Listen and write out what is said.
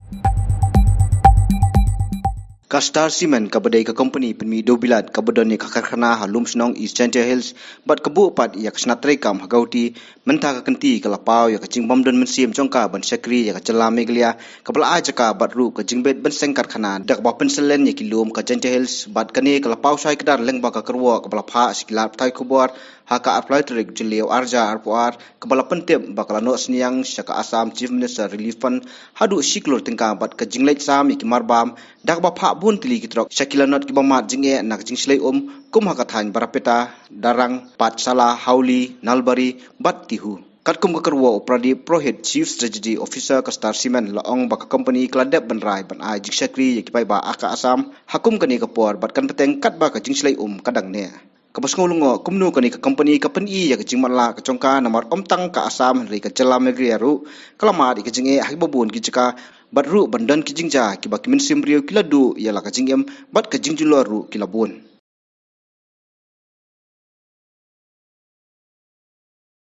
Ka Star Cement ka badai ka company penmi do bilad ka badon ni ka karkhana halum snong East Chantia Hills bat ka bu pat ya ka snatre kam hagauti menta ka kenti ka lapau ya ka jingbam don mensim jongka ban sakri ya ka chala meglia ka bala aja ka bat ru ka jingbet ban seng karkhana dak ba penselen ya kilum ka Chantia Hills bat kani ka lapau sai kedar leng ba ka kerwo ka bala pha sikilap tai kubor haka apply trik jilio arja arpuar ka bala pentem bakala no sniang syaka Assam Chief Minister Relief Fund hadu siklur tingka bat ka jinglek sam iki marbam dak ba pha bun tili kitrok shakilanot ki bamat jinge nak jingslei kum hakathan barapeta darang pat sala hauli nalbari bat tihu katkum ka kerwo pradi prohit Chief Strategy Officer ka Star Cement laong baka company kladep banrai ban ai jiksakri yakipai ba aka Assam hakum kani ka por bat kan peteng kat ba ka jingslei kadang ne Kapos ngulungo kumnu kani ka company ka peni ya jingmatla ka chongka namar omtang ka Assam ri ka jela megriaru kalama di ka jinge hakibabun ki jika batru bandan ki jingja ki ba kimin simrio kiladu ya la ka jingem bat ka jingjuloru kilabun